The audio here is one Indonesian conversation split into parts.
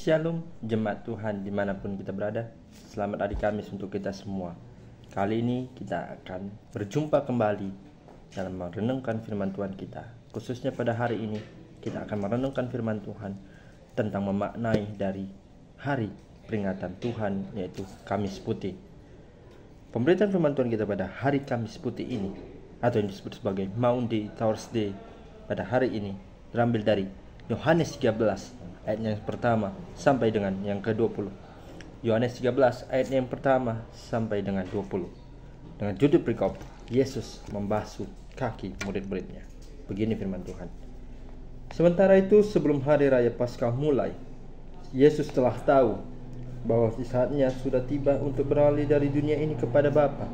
Shalom jemaat Tuhan dimanapun kita berada. Selamat hari Kamis untuk kita semua. Kali ini kita akan berjumpa kembali dalam merenungkan firman Tuhan kita. Khususnya pada hari ini kita akan merenungkan firman Tuhan tentang memaknai dari hari peringatan Tuhan, yaitu Kamis Putih. Pemberitaan firman Tuhan kita pada hari Kamis Putih ini, atau yang disebut sebagai Maundy Thursday, pada hari ini terambil dari Yohanes 13 ayat yang pertama sampai dengan yang ke-20. Yohanes 13 ayat yang pertama sampai dengan 20. Dengan judul berikut, Yesus membasuh kaki murid-muridnya. Begini firman Tuhan. Sementara itu, sebelum hari raya Paskah mulai, Yesus telah tahu bahwa saatnya sudah tiba untuk beralih dari dunia ini kepada Bapa.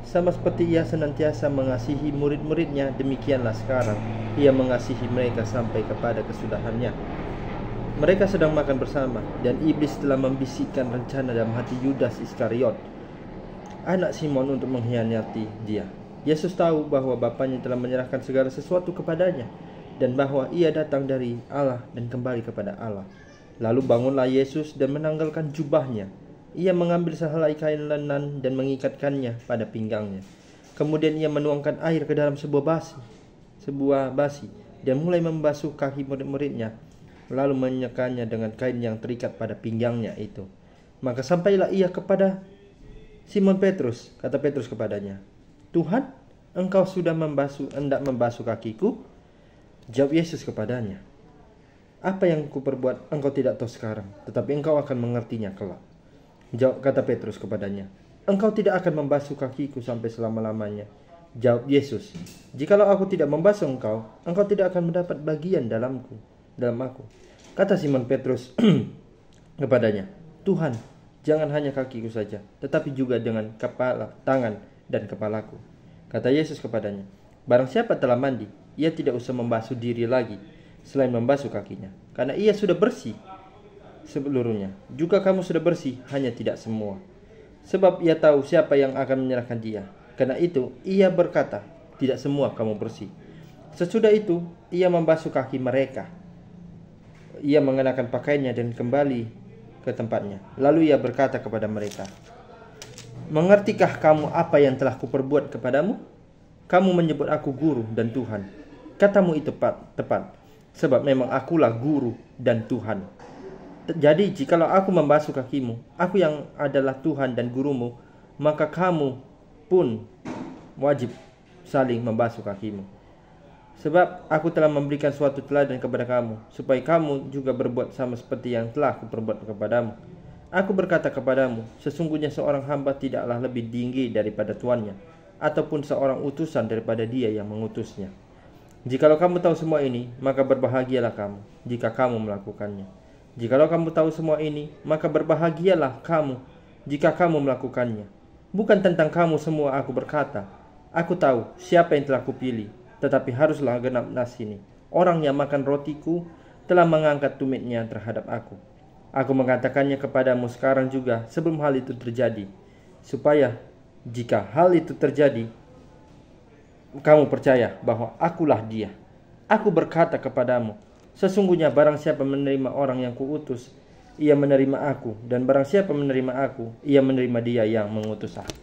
Sama seperti ia senantiasa mengasihi murid-muridnya, demikianlah sekarang ia mengasihi mereka sampai kepada kesudahannya. Mereka sedang makan bersama, dan iblis telah membisikkan rencana dalam hati Yudas Iskariot, anak Simon, untuk mengkhianati dia. Yesus tahu bahwa Bapanya telah menyerahkan segala sesuatu kepadanya, dan bahwa ia datang dari Allah dan kembali kepada Allah. Lalu bangunlah Yesus dan menanggalkan jubahnya. Ia mengambil sehelai kain lenan dan mengikatkannya pada pinggangnya. Kemudian ia menuangkan air ke dalam sebuah basi dan mulai membasuh kaki murid-muridnya, lalu menyekanya dengan kain yang terikat pada pinggangnya itu. Maka sampailah ia kepada Simon Petrus. Kata Petrus kepadanya, "Tuhan, engkau sudah hendak membasuh kakiku?" Jawab Yesus kepadanya, "Apa yang kuperbuat engkau tidak tahu sekarang, tetapi engkau akan mengertinya kelak." Kata Petrus kepadanya, "Engkau tidak akan membasuh kakiku sampai selama-lamanya." Jawab Yesus, "Jikalau aku tidak membasuh engkau, engkau tidak akan mendapat bagian dalam aku." Kata Simon Petrus kepadanya, "Tuhan, jangan hanya kakiku saja, tetapi juga dengan kepala, tangan, dan kepalaku." Kata Yesus kepadanya, "Barang siapa telah mandi, ia tidak usah membasuh diri lagi, selain membasuh kakinya, karena ia sudah bersih seluruhnya. Juga kamu sudah bersih, hanya tidak semua. Sebab ia tahu siapa yang akan menyerahkan dia. Karena itu ia berkata, tidak semua kamu bersih." Sesudah itu ia membasuh kaki mereka. Ia mengenakan pakaiannya dan kembali ke tempatnya. Lalu ia berkata kepada mereka, "Mengertikah kamu apa yang telah kuperbuat kepadamu? Kamu menyebut aku guru dan Tuhan. Katamu itu tepat, sebab memang akulah guru dan Tuhan. Jadi jikalau aku membasuh kakimu, aku yang adalah Tuhan dan gurumu, maka kamu pun wajib saling membasuh kakimu. Sebab aku telah memberikan suatu teladan kepada kamu, supaya kamu juga berbuat sama seperti yang telah kuperbuat kepadamu. Aku berkata kepadamu, sesungguhnya seorang hamba tidaklah lebih tinggi daripada tuannya, ataupun seorang utusan daripada dia yang mengutusnya. Jikalau kamu tahu semua ini, maka berbahagialah kamu jika kamu melakukannya. Jikalau kamu tahu semua ini, maka berbahagialah kamu jika kamu melakukannya. Bukan tentang kamu semua aku berkata. Aku tahu siapa yang telah kupilih, tetapi haruslah genap nas ini. Orang yang makan rotiku telah mengangkat tumitnya terhadap aku. Aku mengatakannya kepadamu sekarang juga sebelum hal itu terjadi, supaya jika hal itu terjadi, kamu percaya bahwa akulah dia. Aku berkata kepadamu, sesungguhnya barang siapa menerima orang yang kuutus, ia menerima aku, dan barang siapa menerima aku, ia menerima dia yang mengutus aku."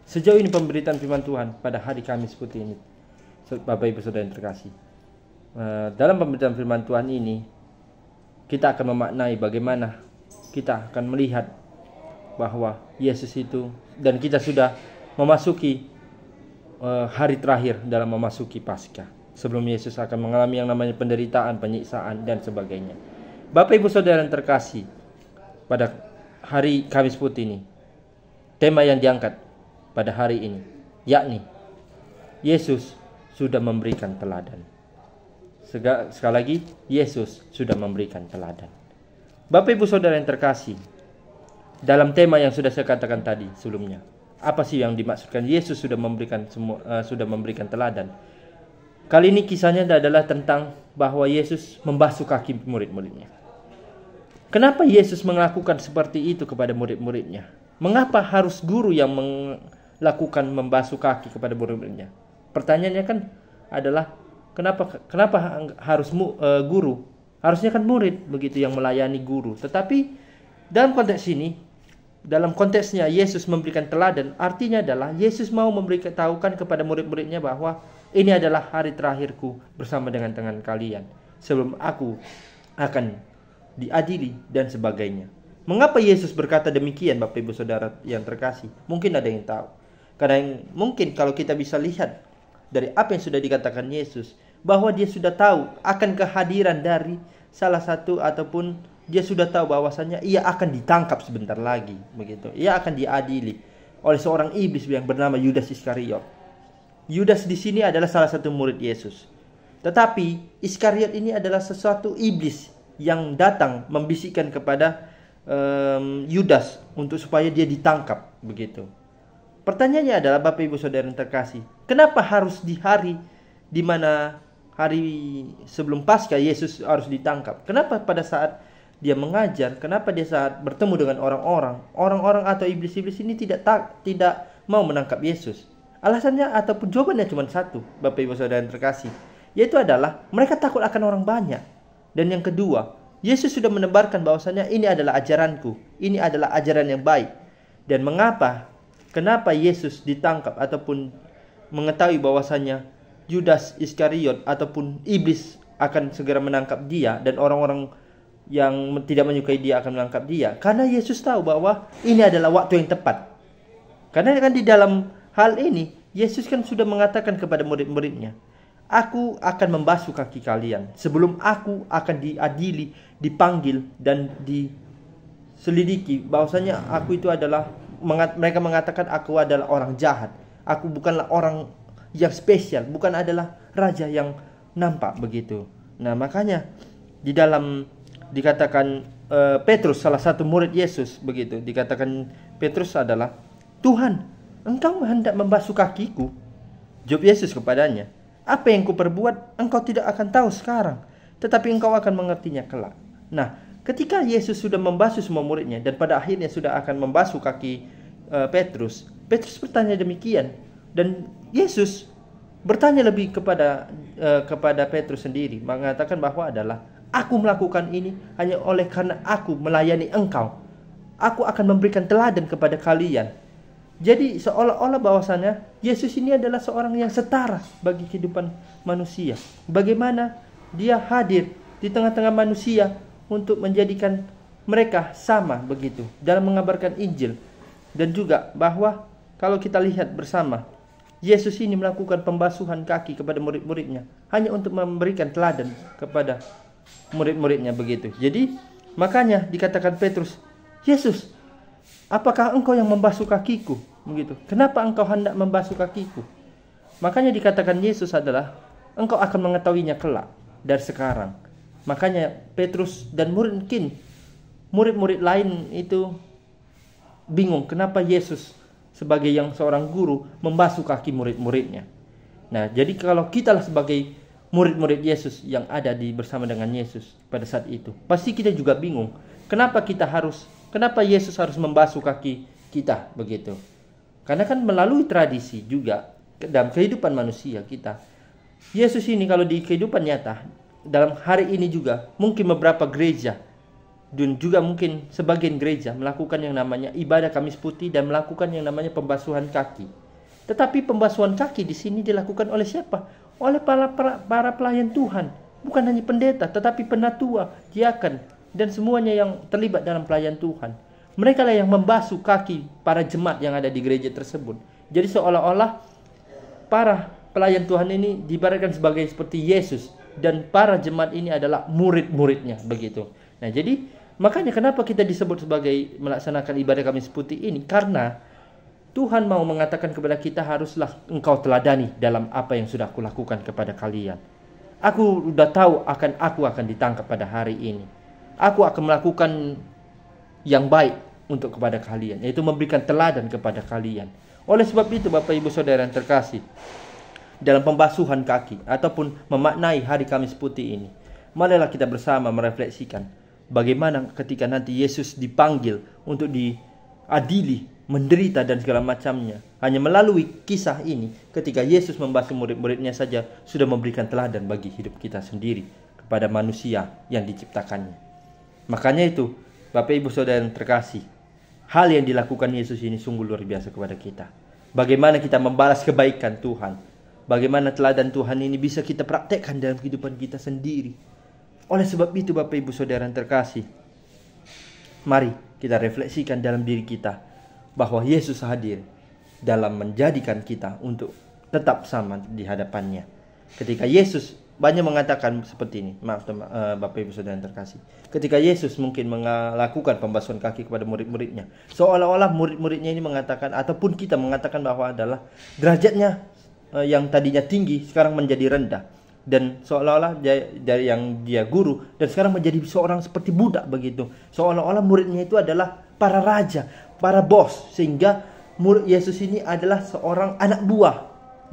Sejauh ini pemberitaan firman Tuhan pada hari Kamis Putih ini, Bapak Ibu Saudara yang terkasih. Dalam pemberitaan firman Tuhan ini, kita akan memaknai bagaimana kita akan melihat bahwa Yesus itu, dan kita sudah memasuki hari terakhir dalam memasuki Paskah, sebelum Yesus akan mengalami yang namanya penderitaan, penyiksaan, dan sebagainya. Bapak Ibu Saudara yang terkasih, pada hari Kamis Putih ini, tema yang diangkat pada hari ini, yakni Yesus sudah memberikan teladan. Sekali lagi, Yesus sudah memberikan teladan. Bapak Ibu Saudara yang terkasih, dalam tema yang sudah saya katakan tadi sebelumnya, apa sih yang dimaksudkan Yesus sudah memberikan teladan? Kali ini kisahnya adalah tentang bahwa Yesus membasuh kaki murid-muridnya. Kenapa Yesus melakukan seperti itu kepada murid-muridnya? Mengapa harus guru yang melakukan membasuh kaki kepada murid-muridnya? Pertanyaannya kan adalah kenapa harus guru Harusnya kan murid begitu yang melayani guru. Tetapi dalam konteks ini, dalam konteksnya Yesus memberikan teladan, artinya adalah Yesus mau memberitahukan kepada murid-muridnya bahwa ini adalah hari terakhirku bersama dengan kalian. Sebelum aku akan diadili dan sebagainya. Mengapa Yesus berkata demikian, Bapak Ibu Saudara yang terkasih? Mungkin ada yang tahu. Karena mungkin kalau kita bisa lihat dari apa yang sudah dikatakan Yesus, bahwa dia sudah tahu akan kehadiran dari salah satu, ataupun dia sudah tahu bahwasanya ia akan ditangkap sebentar lagi, begitu. Ia akan diadili oleh seorang iblis yang bernama Yudas Iskariot. Yudas di sini adalah salah satu murid Yesus. Tetapi Iskariot ini adalah sesuatu iblis yang datang membisikkan kepada Yudas untuk supaya dia ditangkap, begitu. Pertanyaannya adalah, Bapak Ibu Saudara yang terkasih, kenapa harus di hari di mana hari sebelum Paskah Yesus harus ditangkap? Kenapa pada saat dia mengajar, kenapa dia saat bertemu dengan orang-orang atau iblis-iblis ini tidak mau menangkap Yesus? Alasannya ataupun jawabannya cuma satu, Bapak Ibu Saudara yang terkasih, yaitu adalah mereka takut akan orang banyak. Dan yang kedua, Yesus sudah menebarkan bahwasanya ini adalah ajaranku, ini adalah ajaran yang baik. Dan kenapa Yesus ditangkap ataupun mengetahui bahwasanya Yudas Iskariot ataupun iblis akan segera menangkap dia, dan orang-orang yang tidak menyukai dia akan menangkap dia? Karena Yesus tahu bahwa ini adalah waktu yang tepat. Karena kan di dalam hal ini Yesus kan sudah mengatakan kepada murid-muridnya, aku akan membasuh kaki kalian sebelum aku akan diadili, dipanggil dan diselidiki. Bahwasanya aku itu adalah, mereka mengatakan aku adalah orang jahat, aku bukanlah orang yang spesial, bukan adalah raja yang nampak, begitu. Nah, makanya di dalam dikatakan Petrus, salah satu murid Yesus, begitu, dikatakan Petrus adalah, Tuhan, engkau hendak membasuh kakiku? Jawab Yesus kepadanya, apa yang kuperbuat engkau tidak akan tahu sekarang, tetapi engkau akan mengertinya kelak. Nah, ketika Yesus sudah membasuh semua muridnya dan pada akhirnya sudah akan membasuh kaki Petrus bertanya demikian, dan Yesus bertanya lebih kepada Petrus sendiri, mengatakan bahwa adalah, aku melakukan ini hanya oleh karena aku melayani engkau. Aku akan memberikan teladan kepada kalian. Jadi seolah-olah bahwasannya Yesus ini adalah seorang yang setara bagi kehidupan manusia. Bagaimana dia hadir di tengah-tengah manusia untuk menjadikan mereka sama, begitu, dalam mengabarkan Injil. Dan juga bahwa kalau kita lihat bersama, Yesus ini melakukan pembasuhan kaki kepada murid-muridnya hanya untuk memberikan teladan kepada murid-muridnya, begitu. Jadi makanya dikatakan Petrus, Yesus, apakah engkau yang membasuh kakiku? Begitu. Kenapa engkau hendak membasuh kakiku? Makanya dikatakan Yesus adalah, engkau akan mengetahuinya kelak, dari sekarang. Makanya Petrus dan mungkin murid-murid lain itu bingung kenapa Yesus sebagai yang seorang guru membasuh kaki murid-muridnya. Nah, jadi kalau kita lah sebagai murid-murid Yesus yang ada bersama dengan Yesus pada saat itu, pasti kita juga bingung. Kenapa Yesus harus membasuh kaki kita, begitu? Karena kan melalui tradisi juga dalam kehidupan manusia kita. Yesus ini kalau di kehidupan nyata, dalam hari ini juga mungkin beberapa gereja dan juga mungkin sebagian gereja melakukan yang namanya ibadah Kamis Putih dan melakukan yang namanya pembasuhan kaki. Tetapi pembasuhan kaki di sini dilakukan oleh siapa? Oleh para pelayan Tuhan. Bukan hanya pendeta, tetapi penatua, diaken, dan semuanya yang terlibat dalam pelayan Tuhan. Mereka lah yang membasuh kaki para jemaat yang ada di gereja tersebut. Jadi seolah-olah para pelayan Tuhan ini diibaratkan sebagai seperti Yesus, dan para jemaat ini adalah murid-muridnya, begitu. Nah, jadi makanya kenapa kita disebut sebagai melaksanakan ibadah Kamis Putih ini, karena Tuhan mau mengatakan kepada kita, haruslah engkau teladani dalam apa yang sudah aku lakukan kepada kalian. Aku sudah tahu aku akan ditangkap pada hari ini. Aku akan melakukan yang baik untuk kepada kalian, yaitu memberikan teladan kepada kalian. Oleh sebab itu, Bapak Ibu Saudara yang terkasih, dalam pembasuhan kaki ataupun memaknai hari Kamis Putih ini, marilah kita bersama merefleksikan bagaimana ketika nanti Yesus dipanggil untuk diadili, menderita dan segala macamnya. Hanya melalui kisah ini, ketika Yesus membasuh murid-muridnya saja sudah memberikan teladan bagi hidup kita sendiri. kepada manusia yang diciptakannya. Makanya itu, Bapak Ibu Saudara yang terkasih, hal yang dilakukan Yesus ini sungguh luar biasa kepada kita. Bagaimana kita membalas kebaikan Tuhan, bagaimana teladan Tuhan ini bisa kita praktekkan dalam kehidupan kita sendiri. Oleh sebab itu Bapak Ibu Saudara yang terkasih, mari kita refleksikan dalam diri kita bahwa Yesus hadir dalam menjadikan kita untuk tetap sama di hadapannya. Ketika Yesus banyak mengatakan seperti ini, maaf Bapak Ibu Saudara yang terkasih, ketika Yesus mungkin melakukan pembasuhan kaki kepada murid-muridnya, seolah-olah murid-muridnya ini mengatakan, ataupun kita mengatakan bahwa adalah derajatnya yang tadinya tinggi sekarang menjadi rendah, dan seolah-olah dari yang dia guru dan sekarang menjadi seorang seperti budak begitu. Seolah-olah muridnya itu adalah para raja, para bos, sehingga murid Yesus ini adalah seorang anak buah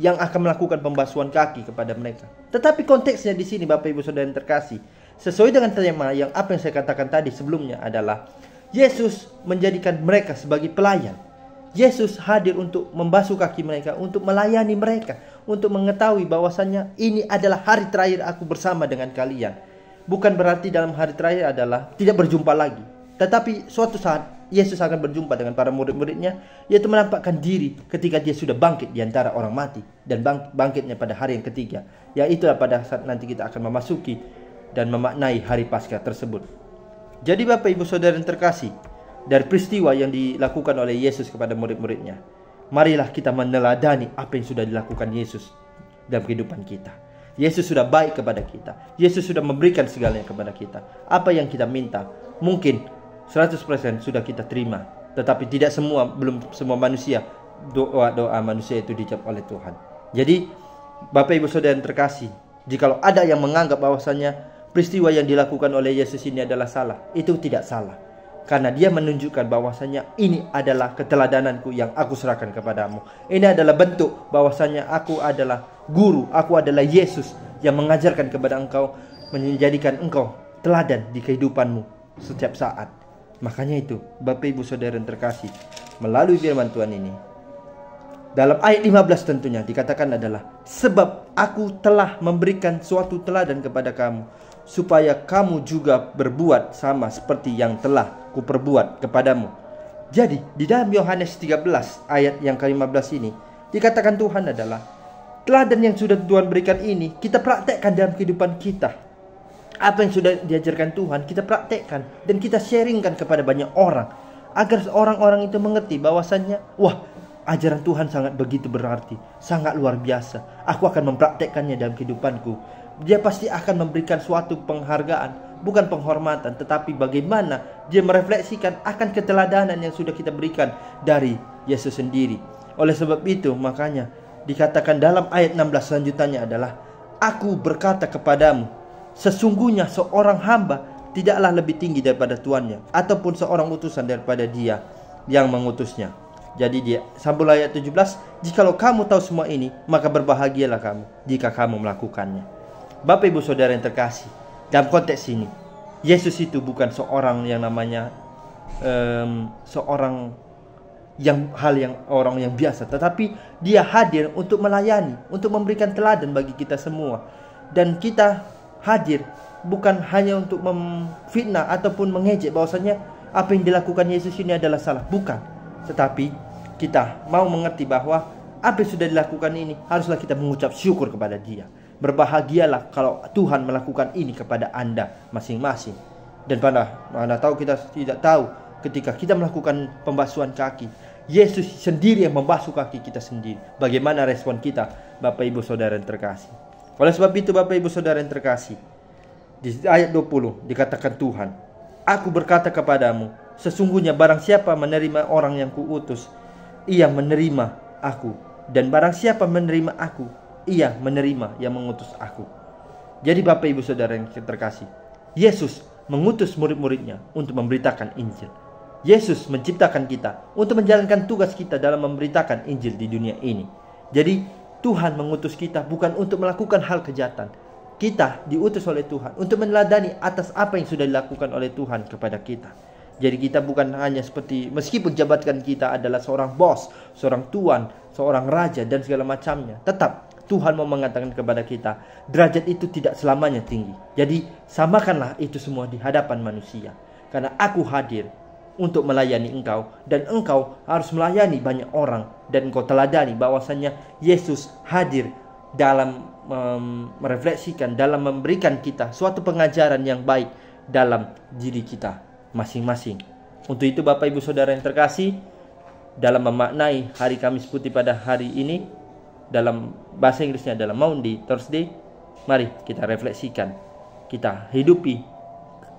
yang akan melakukan pembasuhan kaki kepada mereka. Tetapi konteksnya di sini Bapak Ibu Saudara yang terkasih, sesuai dengan tema yang apa yang saya katakan tadi sebelumnya adalah Yesus menjadikan mereka sebagai pelayan. Yesus hadir untuk membasuh kaki mereka, untuk melayani mereka, untuk mengetahui bahwasannya ini adalah hari terakhir aku bersama dengan kalian. Bukan berarti dalam hari terakhir adalah tidak berjumpa lagi, tetapi suatu saat Yesus akan berjumpa dengan para murid-muridnya, yaitu menampakkan diri ketika dia sudah bangkit di antara orang mati, dan bangkitnya pada hari yang ketiga. Ya, itulah pada saat nanti kita akan memasuki dan memaknai hari Paskah tersebut. Jadi Bapak Ibu Saudara yang terkasih, dari peristiwa yang dilakukan oleh Yesus kepada murid-muridnya, marilah kita meneladani apa yang sudah dilakukan Yesus dalam kehidupan kita. Yesus sudah baik kepada kita. Yesus sudah memberikan segalanya kepada kita. Apa yang kita minta mungkin 100% sudah kita terima, tetapi tidak semua, belum semua manusia, doa manusia itu dijawab oleh Tuhan. Jadi Bapak Ibu Saudara yang terkasih, jikalau ada yang menganggap bahwasanya peristiwa yang dilakukan oleh Yesus ini adalah salah, itu tidak salah. Karena dia menunjukkan bahwasanya ini adalah keteladananku yang aku serahkan kepadamu. Ini adalah bentuk bahwasanya aku adalah guru, aku adalah Yesus yang mengajarkan kepada engkau, menjadikan engkau teladan di kehidupanmu setiap saat. Makanya itu Bapak Ibu Saudara yang terkasih, melalui firman Tuhan ini, dalam ayat 15 tentunya dikatakan adalah, sebab aku telah memberikan suatu teladan kepada kamu, supaya kamu juga berbuat sama seperti yang telah kuperbuat kepadamu. Jadi di dalam Yohanes 13 ayat yang ke-15 ini dikatakan Tuhan adalah teladan yang sudah Tuhan berikan ini kita praktekkan dalam kehidupan kita. Apa yang sudah diajarkan Tuhan kita praktekkan dan kita sharingkan kepada banyak orang, agar orang-orang itu mengerti bahwasannya, wah, ajaran Tuhan sangat begitu berarti, sangat luar biasa. Aku akan mempraktekkannya dalam kehidupanku. Dia pasti akan memberikan suatu penghargaan, bukan penghormatan, tetapi bagaimana dia merefleksikan akan keteladanan yang sudah kita berikan dari Yesus sendiri. Oleh sebab itu makanya dikatakan dalam ayat 16 selanjutnya adalah, aku berkata kepadamu, sesungguhnya seorang hamba tidaklah lebih tinggi daripada tuannya, ataupun seorang utusan daripada dia yang mengutusnya. Jadi dia sambung ayat 17, jikalau kamu tahu semua ini, maka berbahagialah kamu jika kamu melakukannya. Bapak Ibu Saudara yang terkasih, dalam konteks ini Yesus itu bukan seorang yang namanya seorang yang orang yang biasa, tetapi dia hadir untuk melayani, untuk memberikan teladan bagi kita semua. Dan kita hadir bukan hanya untuk memfitnah ataupun mengejek bahwasanya apa yang dilakukan Yesus ini adalah salah, bukan. Tetapi kita mau mengerti bahwa apa yang sudah dilakukan ini haruslah kita mengucap syukur kepada Dia. Berbahagialah kalau Tuhan melakukan ini kepada Anda masing-masing. Dan mana tahu kita tidak tahu, ketika kita melakukan pembasuhan kaki, Yesus sendiri yang membasuh kaki kita sendiri. Bagaimana respon kita, Bapak Ibu Saudara yang terkasih? Oleh sebab itu Bapak Ibu Saudara yang terkasih, di ayat 20 dikatakan Tuhan, aku berkata kepadamu, sesungguhnya barang siapa menerima orang yang kuutus, ia menerima aku. Dan barang siapa menerima aku, ia menerima yang mengutus aku. Jadi Bapak Ibu Saudara yang terkasih, Yesus mengutus murid-muridnya untuk memberitakan Injil. Yesus menciptakan kita untuk menjalankan tugas kita dalam memberitakan Injil di dunia ini. Jadi Tuhan mengutus kita bukan untuk melakukan hal kejahatan. Kita diutus oleh Tuhan untuk meneladani atas apa yang sudah dilakukan oleh Tuhan kepada kita. Jadi kita bukan hanya seperti, meskipun jabatan kita adalah seorang bos, seorang tuan, seorang raja dan segala macamnya, tetap Tuhan mau mengatakan kepada kita, derajat itu tidak selamanya tinggi. Jadi samakanlah itu semua di hadapan manusia. Karena aku hadir untuk melayani engkau, dan engkau harus melayani banyak orang. Dan engkau teladani bahwasannya Yesus hadir dalam merefleksikan, dalam memberikan kita suatu pengajaran yang baik dalam diri kita masing-masing. Untuk itu Bapak Ibu Saudara yang terkasih, dalam memaknai hari Kamis Putih pada hari ini, dalam bahasa Inggrisnya adalah Maundy Thursday, mari kita refleksikan, kita hidupi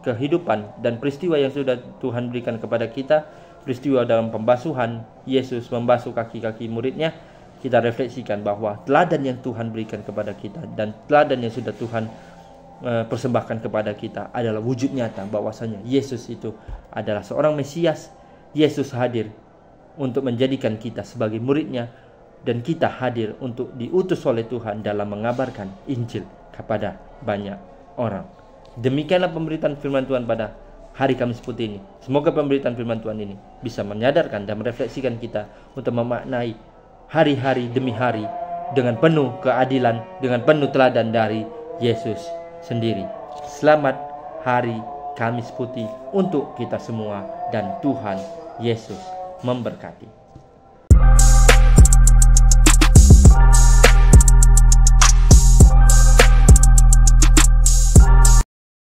kehidupan dan peristiwa yang sudah Tuhan berikan kepada kita. Peristiwa dalam pembasuhan, Yesus membasuh kaki-kaki muridnya. Kita refleksikan bahwa teladan yang Tuhan berikan kepada kita dan teladan yang sudah Tuhan persembahkan kepada kita adalah wujud nyata bahwasanya Yesus itu adalah seorang Mesias. Yesus hadir untuk menjadikan kita sebagai muridnya, dan kita hadir untuk diutus oleh Tuhan dalam mengabarkan Injil kepada banyak orang. Demikianlah pemberitaan firman Tuhan pada hari Kamis Putih ini. Semoga pemberitaan firman Tuhan ini bisa menyadarkan dan merefleksikan kita untuk memaknai hari-hari demi hari dengan penuh keadilan, dengan penuh teladan dari Yesus sendiri. Selamat hari Kamis Putih untuk kita semua, dan Tuhan Yesus memberkati.